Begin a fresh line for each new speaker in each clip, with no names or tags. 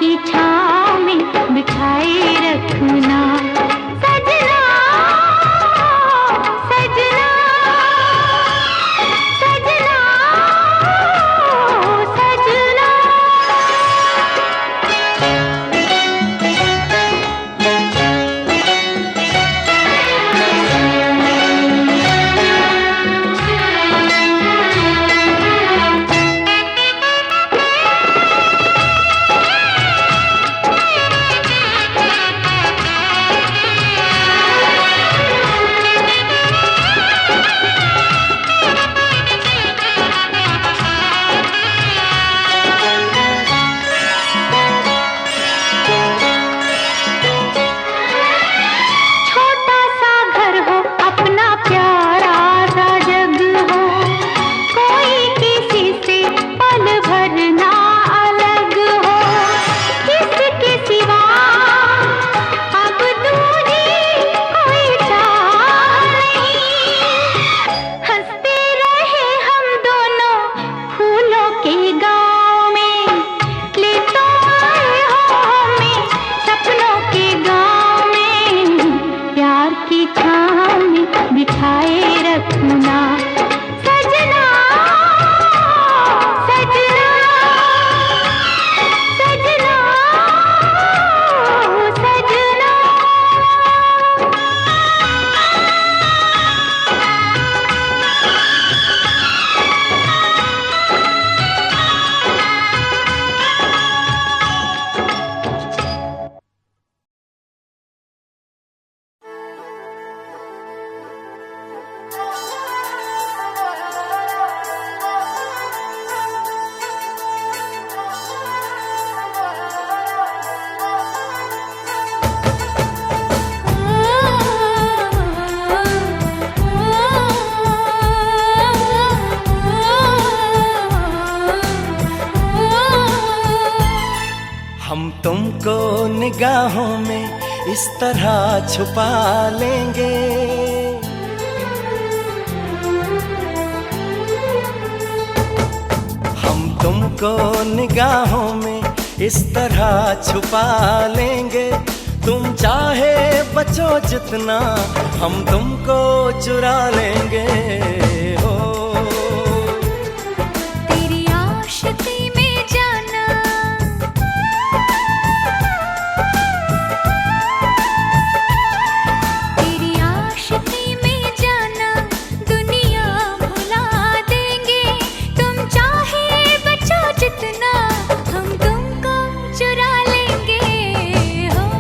की छाँव में बिठाए रखना सजना, सजना, सजना, सजना।
हम तुमको निगाहों में इस तरह छुपा लेंगे, हम तुमको निगाहों में इस तरह छुपा लेंगे। तुम चाहे बचो जितना हम तुमको चुरा लेंगे। हो
तेरी आशिकी में जाना, तेरी आशिकी में जाना दुनिया भुला देंगे। तुम चाहे बचो जितना हम तुमको चुरा लेंगे। हो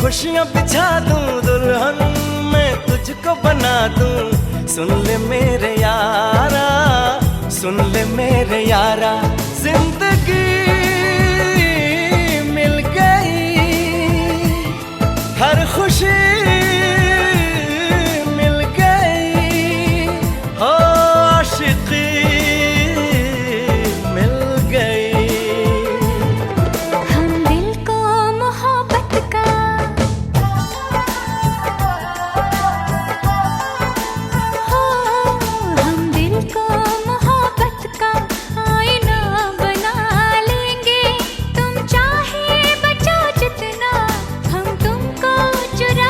खुशियाँ बिछा दूं, दुल्हन मैं तुझको बना दूं। सुन ले मेरे यारा, सुन ले मेरे यारा, जिंदगी मिल गई, हर खुशी मिल गई। हो आशिकी मिल गई।
हम दिल को मोहब्बत का चुरा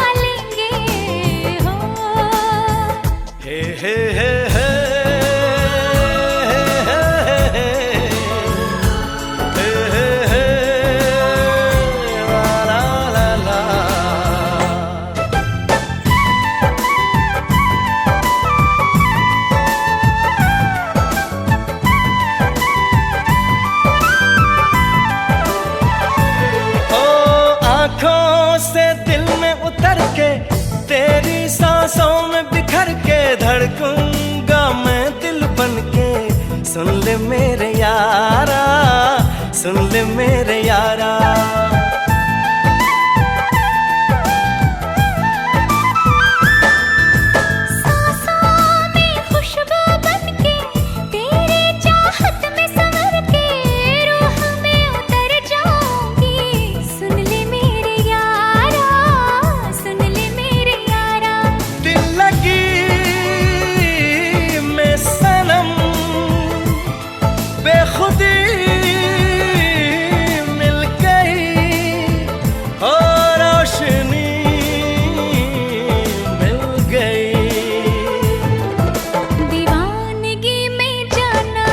से दिल में उतर के, तेरी सांसों में बिखर के धड़कूंगा मैं दिल बन के। सुन ले मेरे यारा, सुन ले मेरे यारा। बेखुदी मिल गई और रोशनी मिल गई।
दीवानगी में जाना,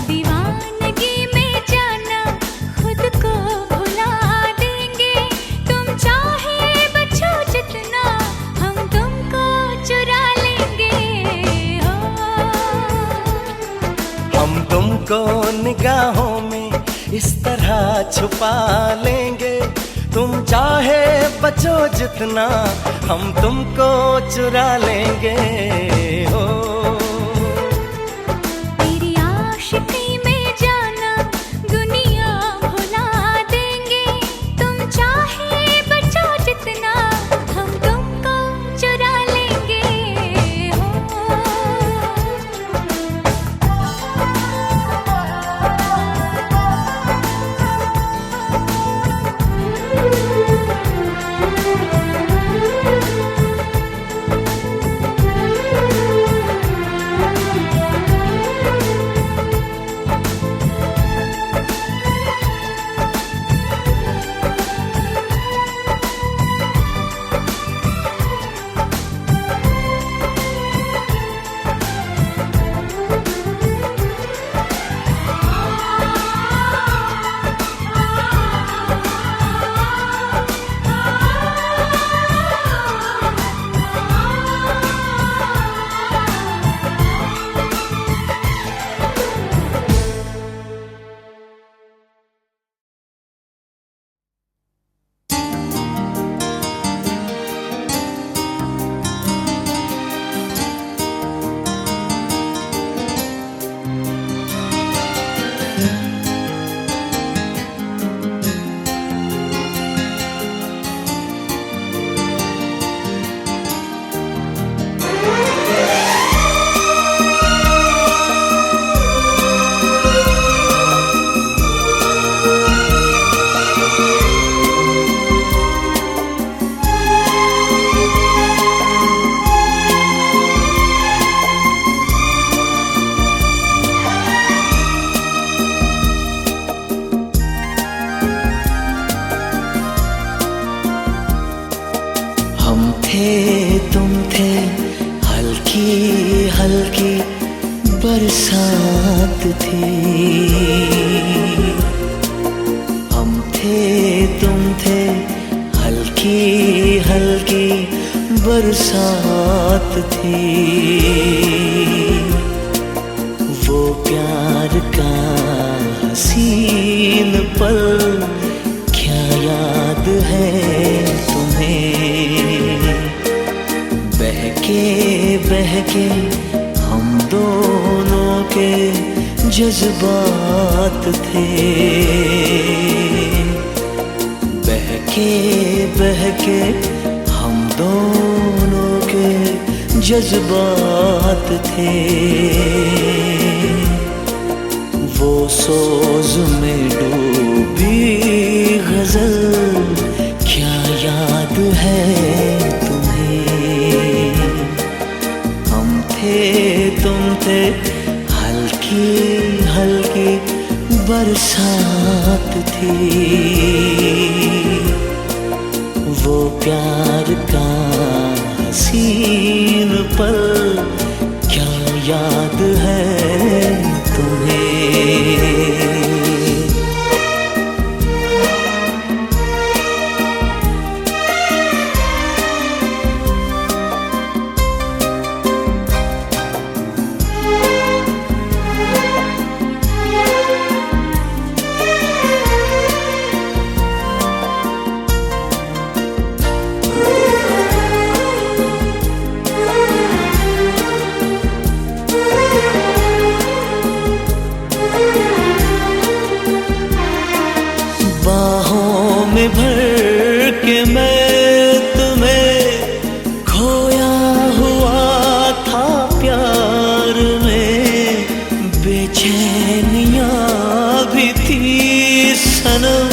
दीवानगी में जाना, खुद को भुला देंगे। तुम चाहे बचो जितना, हम तुमको चुरा लेंगे।
हम तुमको निगाहों में इस तरह छुपा लेंगे। तुम चाहे बचो जितना, हम तुमको चुरा लेंगे। हो
तेरी आशिकी में जाना, दुनिया भुला देंगे। तुम चाहे बचो जितना, हम तुमको चुरा लेंगे।
तुम थे हल्की हल्की बरसात थी। हम थे तुम थे हल्की हल्की बरसात थी। वो प्यार का हसीन पल क्या याद है तुम्हें? बहके हम दोनों के जज्बात थे। बहके हम दोनों के जज्बात थे। वो सोज में डूबी गजल क्या याद है तुम्हें? हम थे तुम थे हल्की हल्की बरसात थी। वो प्यार का हसीन पल क्या याद है तुम्हें?
बेचैनियाँ भी थी सनम,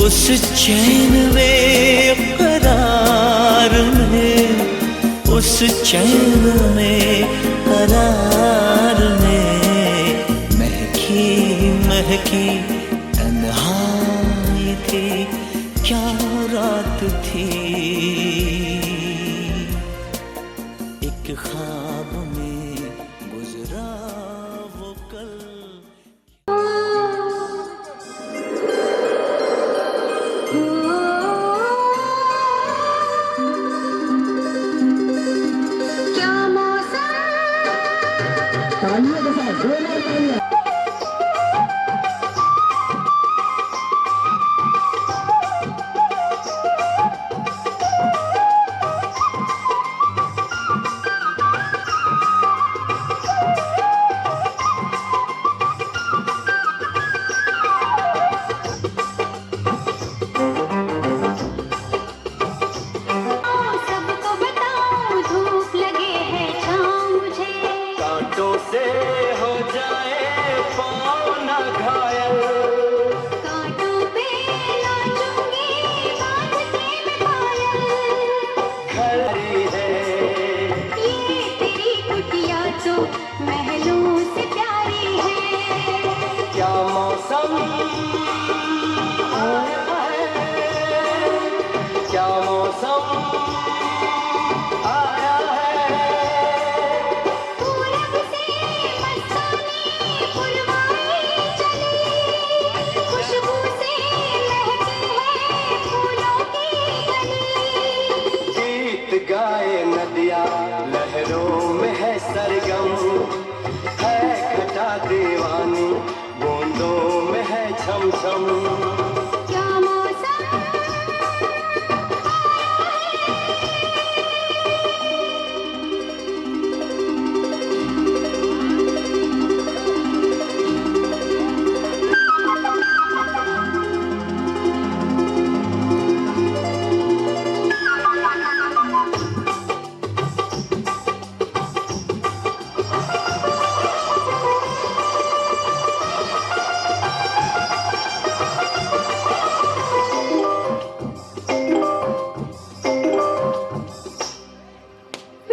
उस चैन में करार में, उस चैन में करार में महकी महकी तन्हाई थी, क्या रात थी एक ख्वाब में गुजरा वो कल।
क्या मौसम सबको बताओ, धूप लगे है छाँव मुझे,
कांटों से हो जाए पाँव न घायल,
कांटों पे नाचूंगी बांध के मैं पायल।
खड़ी है
ये तेरी कुटिया तो महलों से प्यारी है।
क्या मौसम आया है, क्या मौसम आया है।
पूरब से मस्तानी फुलवारी चली, खुशबू से महकी है फूलों की गली।
गीत गाए नदिया लहरों में है सरगम, है घटा दीवानी बूंदों में है छम छम।
क्या मौसम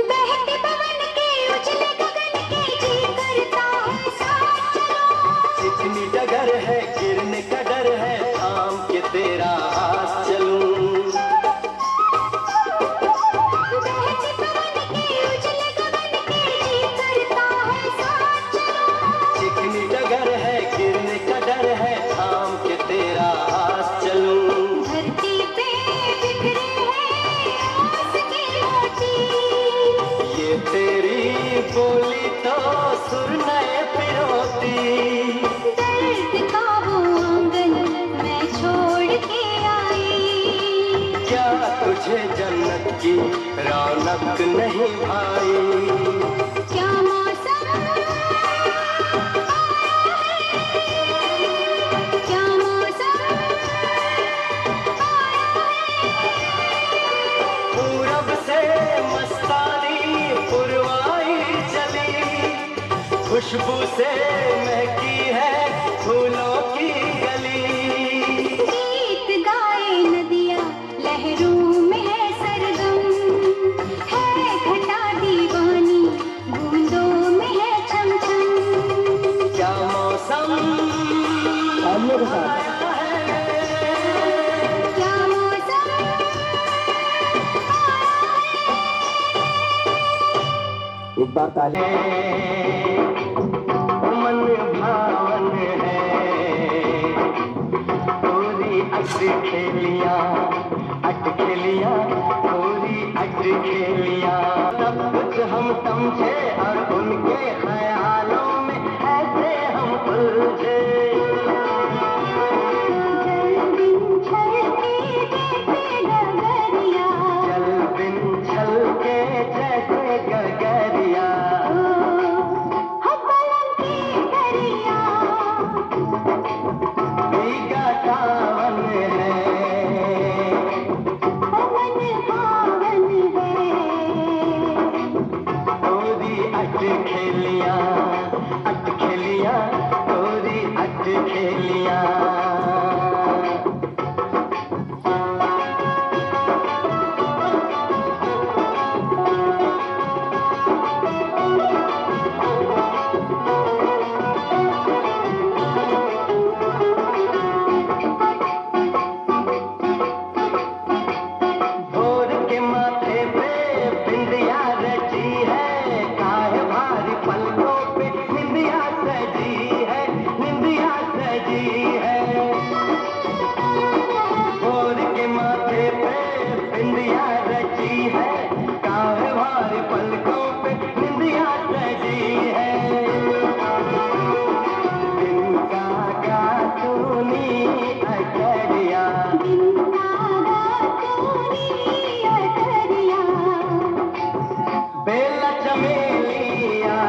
बहते पवन के उछले गगन के जी करता है साथ चलो।
इतनी डगर है गिरने का डर है, थाम के तेरा हाथ चलूं।
बहते पवन के उछले गगन के जी करता है साथ चलो।
इतनी डगर है गिरने का डर है, थाम के तेरा हाथ चलूं।
धरती पे बिखरे हैं आस के मोती,
ये तेरी बोली तो सुर नए पिरोती।
दर्द का वो आंगन मैं छोड़ के आई।
क्या तुझे जन्नत की रौनक नहीं भाई।
क्या मौसम क्या मौसम
पूरब से मस्तानी पुरवाई चली, खुशबू से महकी है फूलों की गली।
गीत गाए नदिया लहरों में है सरगम, है घटा दीवानी बूंदों में है छम छम।
क्या मौसम आया है,
क्या मौसम
एक बात आले मन भावन है, पूरी अट खेलिया पूरी अट खेलिया। सब कुछ हम समझे और उनके ख्यालों में ऐसे हम उलझे।
जल बिन छलके जैसे गगरिया,
जल बिन छलके जैसे गगरिया।
पलंग की दरिया,
भीगा सावन है,
पवन पावन है।
पूरी अट खेलिया खेलियां। भोर के माथे पे बिंदिया रची है, काहे भारी पलकों पे निंदिया सजी है, निंदिया सजी है। भोर के माथे पे बिंदिया रची है, काहे भारी पलकों पे निंदिया सजी है। दिन का गातूनी अकड़िया, बेला चमेलिया,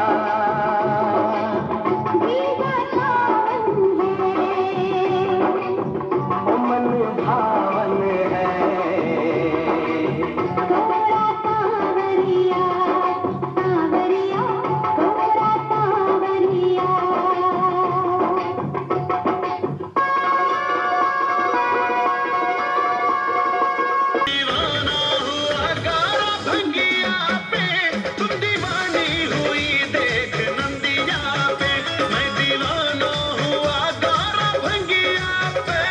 ओ मन भावन है।
दीवाना हुआ गारा भंगिया पे, तुम दीवानी हुई देख नंदिया पे। मैं दीवाना हुआ गारा भंगिया पे।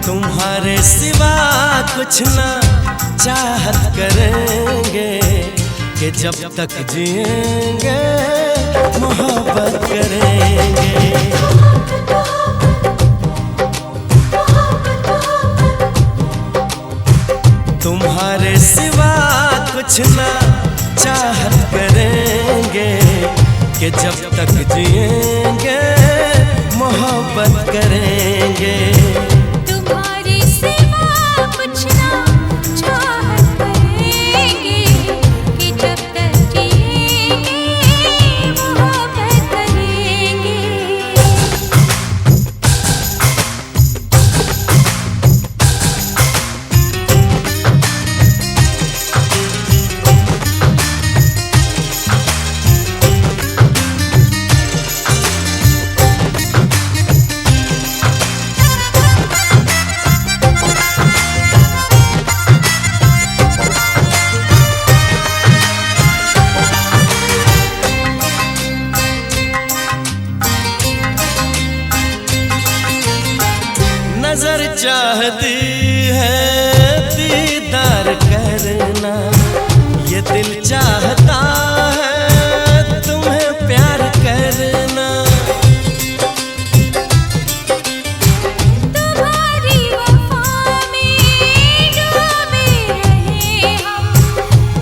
तुम्हारे सिवा कुछ ना चाहत करेंगे, कि जब तक जिएंगे मोहब्बत करेंगे। तुम्हारे सिवा कुछ ना चाहत करेंगे, कि जब तक जिएंगे मोहब्बत करेंगे।
तुम्हारी सिवा कुछ ना चाहत करेंगे, कि जब तक जिएंगे मोहब्बत करेंगे।
नजर चाहती है दीदार करना, ये दिल चाहता है तुम्हें प्यार करना।
तुम्हारी वफा में डूबे रहे हम,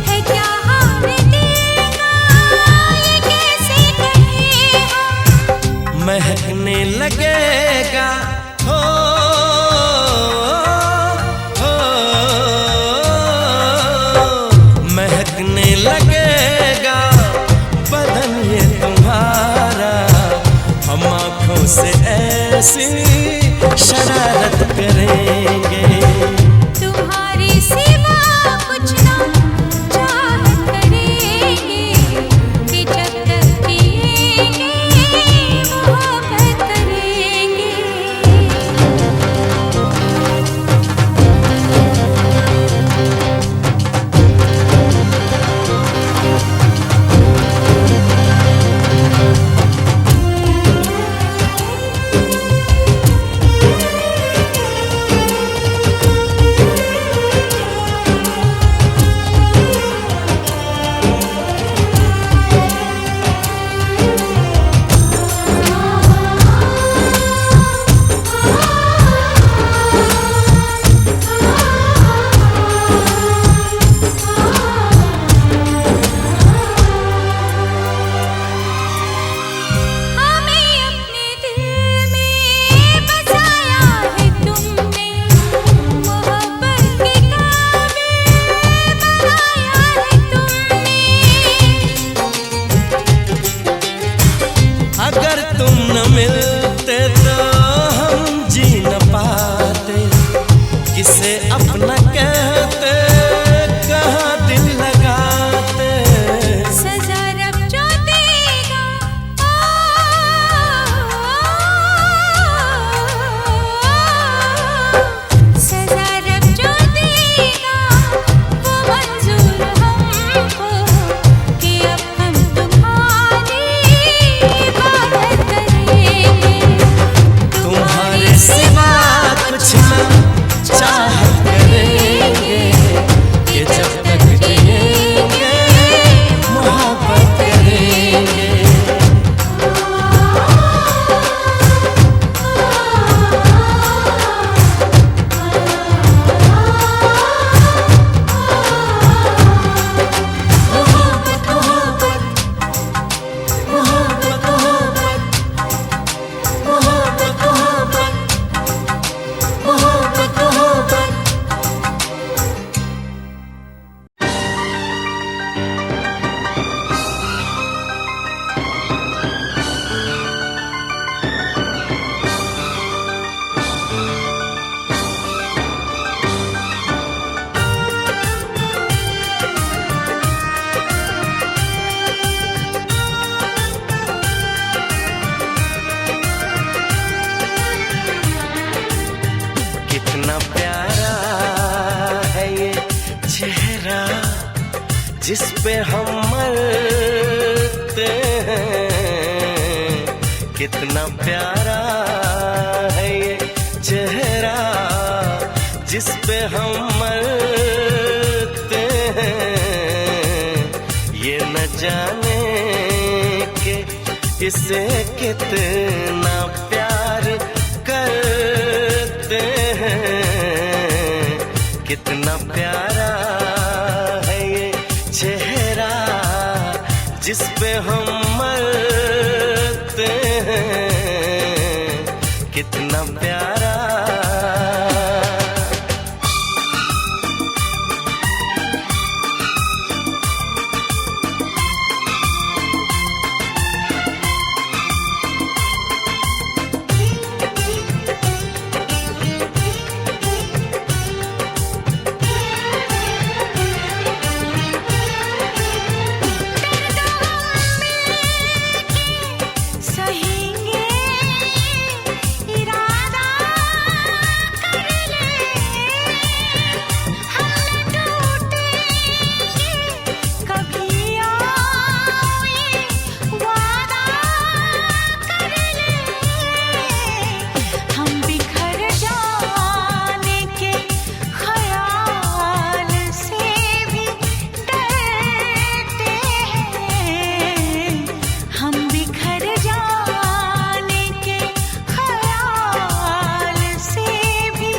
है क्या हाल दिल का ये कैसे कहें हम।
महकने लगेगा हो, हो, महकने लगेगा बदन ये तुम्हारा। हम आँखों से ऐसी शरारत करेंगे।
तुम्हारी सिवा कुछ ना चाहत करेंगे, कि जब तक जिएंगे मोहब्बत करेंगे।
तुम न मिलते तो हम जी न पाते, किसे अपना कहते कहाँ दिल लगाते।
सजा रब जो देगा सजा रब जो देगा वो मंजूर हमको कि अब हम तुम्हारी इबादत करेंगे,
तुम्हारे सिवा कुछ न चाहत करेंगे, कि जब तक जिएंगे मोहब्बत करेंगे। कितना प्यारा है ये चेहरा जिस पे हम मरते हैं, कितना प्यारा है ये चेहरा जिस पे हम मरते हैं। ये न जाने कि इसे कितना प्यार करते हैं, कितना प्यारा है ये चेहरा जिस पे हम मरते हैं, कितना प्यारा।
सहेंगे इरादा कर ले, हम न टूटेंगे कभी आओ ये वादा कर ले। हम बिखर जाने के ख्याल से भी डरते हैं, हम बिखर जाने के ख्याल से भी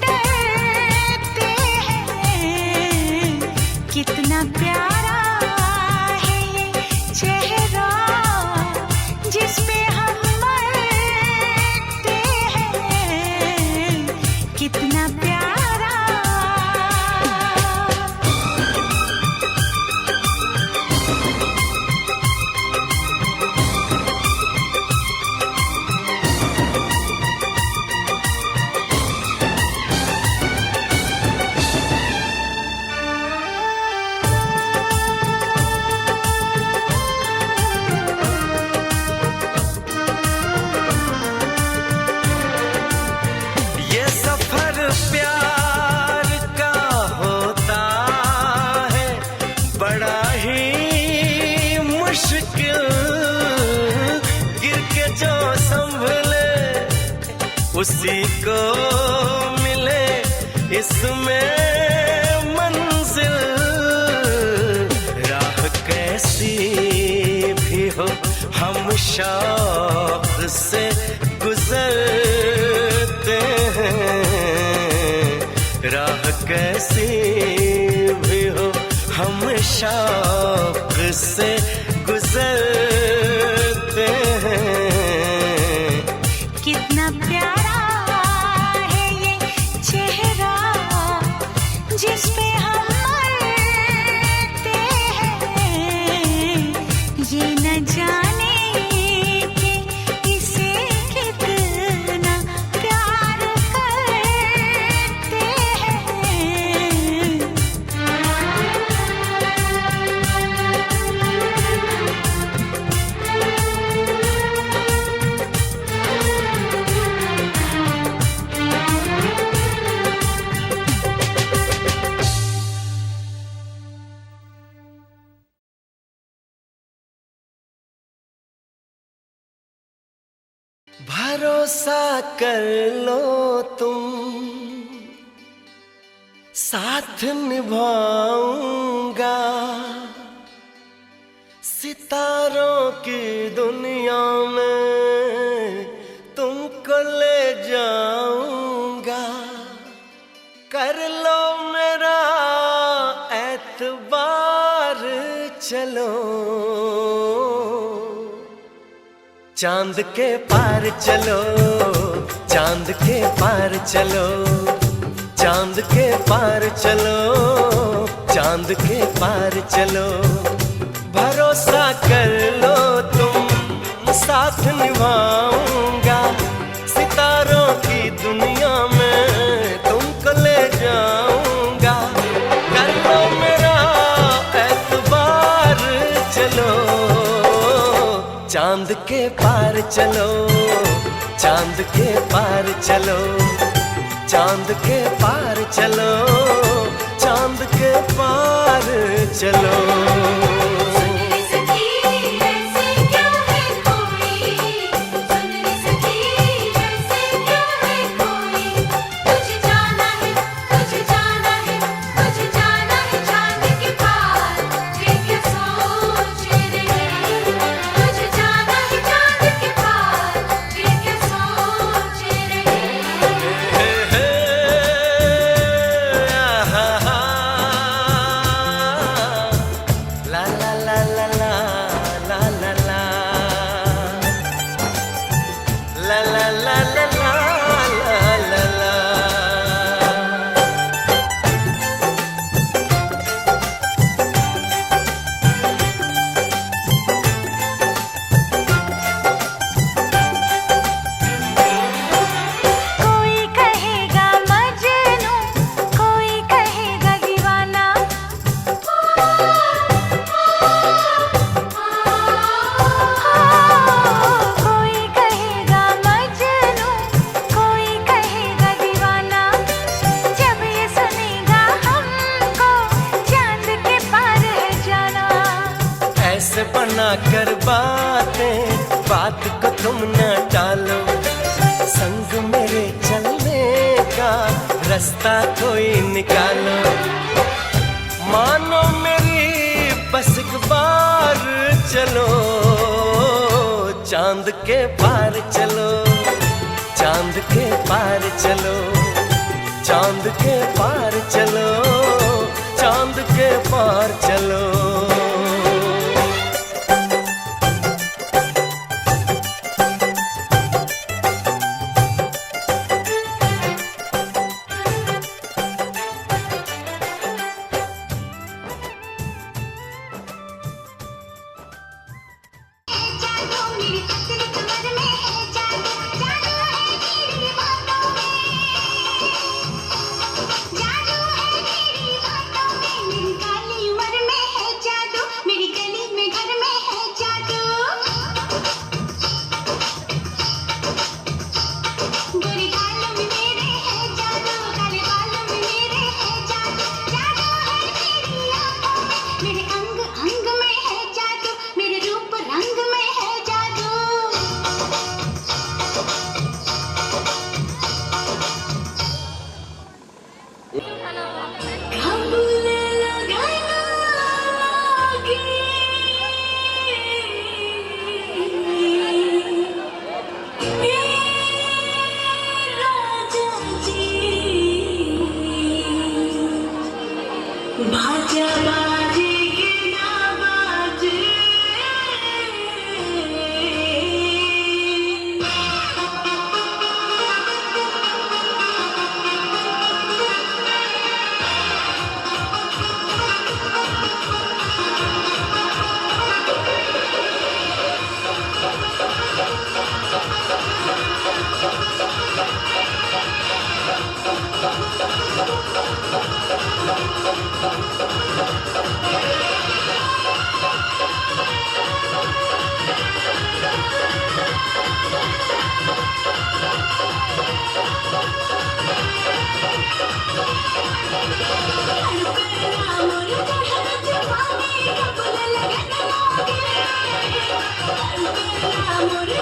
डरते हैं। कितना प्यारा है ये चेहरा जिस पे हम मरते हैं, कितना प्यारा।
ये सफर प्यार का होता है बड़ा ही मुश्किल, गिर के जो संभले उसी को मिले इसमें मंजिल। राह कैसी भी हो हम शौक से गुजरते हैं, राह कैसी भी हो हम शौक से गुजरते हैं।
कितना प्यारा है ये चेहरा जिस पे हम मरते हैं, ये न जाने कि
भरोसा कर लो तुम, साथ निभाऊंगा, सितारों की दुनिया में तुमको ले जाऊंगा। कर लो मेरा एतबार, चलो चांद के पार चलो, चांद के पार चलो, चांद के पार चलो, चांद के पार चलो। भरोसा कर लो तुम, साथ निभाऊंगा, सितारों की दुनिया में तुमको ले जाऊंगा। कर लो मेरा एतबार, चलो चांद के पार चलो, चांद के पार चलो, चांद के पार चलो, चांद के पार चलो। बना कर बातें, बात को तुम न टालो, संग मेरे चलने का रास्ता कोई निकालो। मानो मेरी बस एक बार चलो, चांद के पार चलो, चांद के पार चलो, चांद के पार चलो, चांद के पार चलो।
Amor,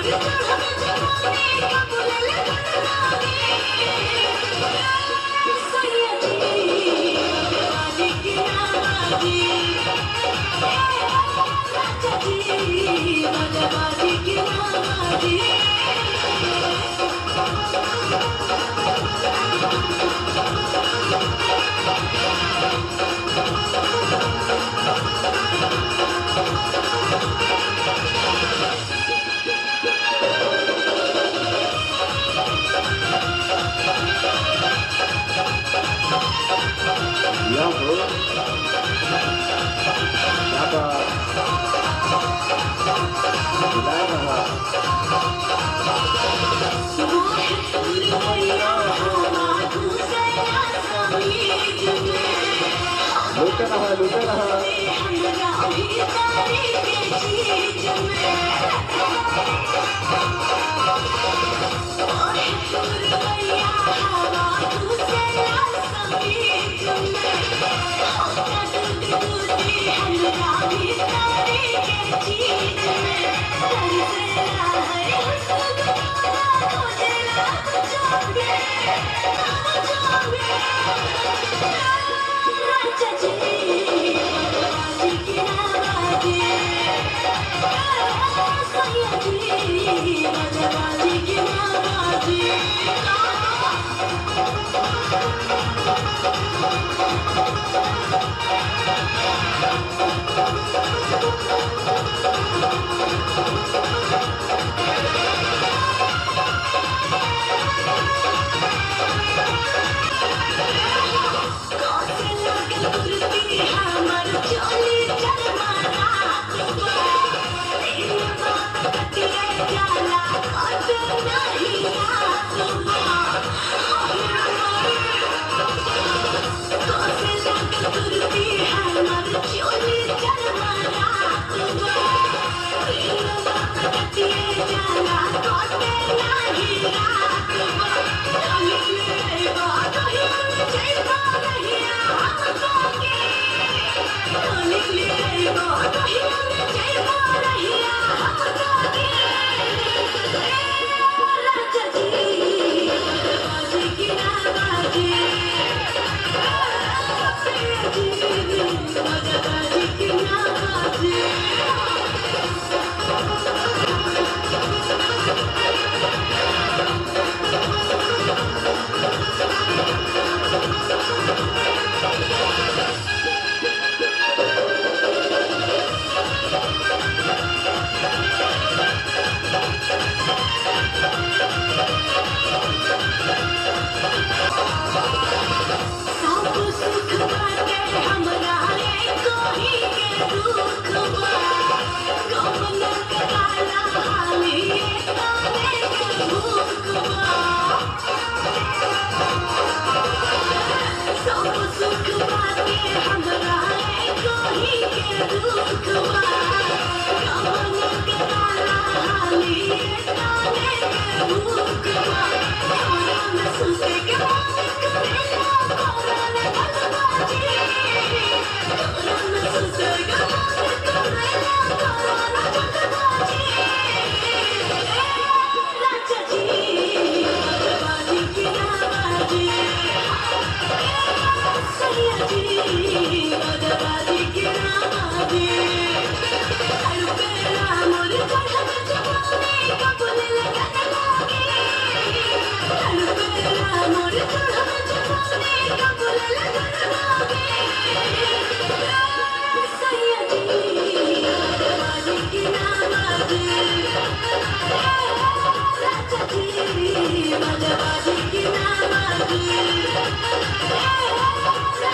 Yeah, bro. क्या बात बुलाया रहा लूटे रहा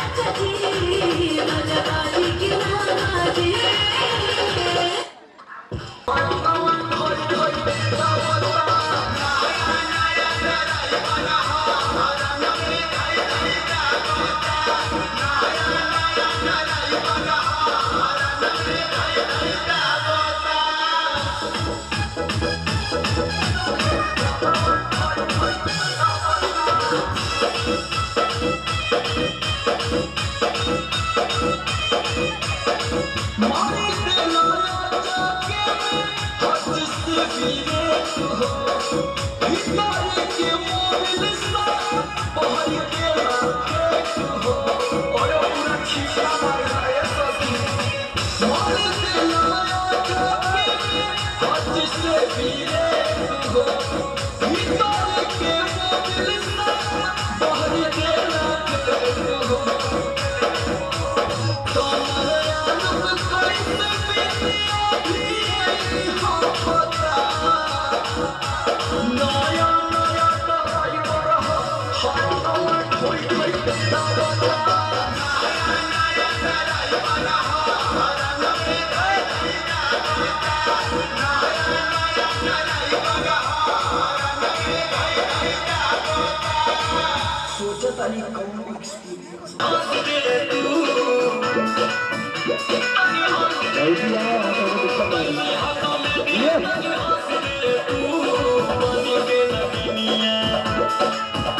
Raja ji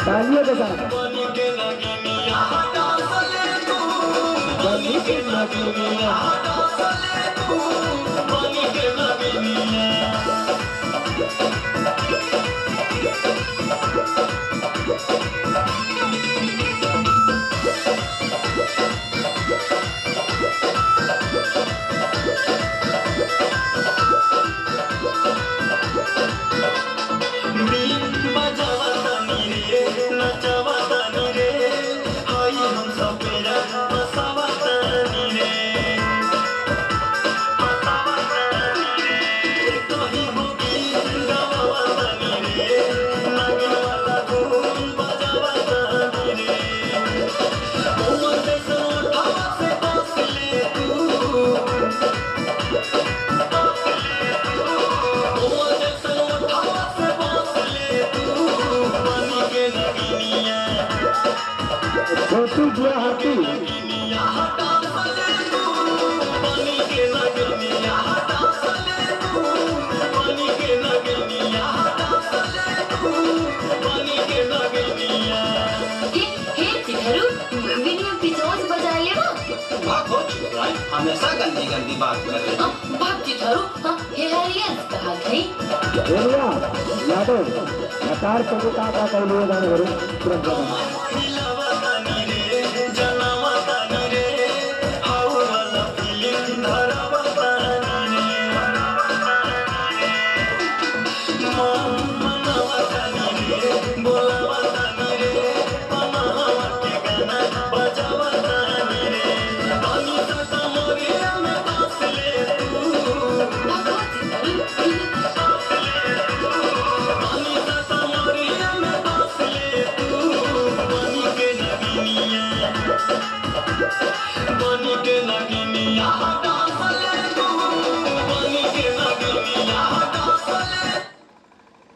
तालियों के साथ छोटू गुवाहाटी
हमेशा गंदी गंदी बात कर रहे
यादव नकार कविता का कहलिए तुरंत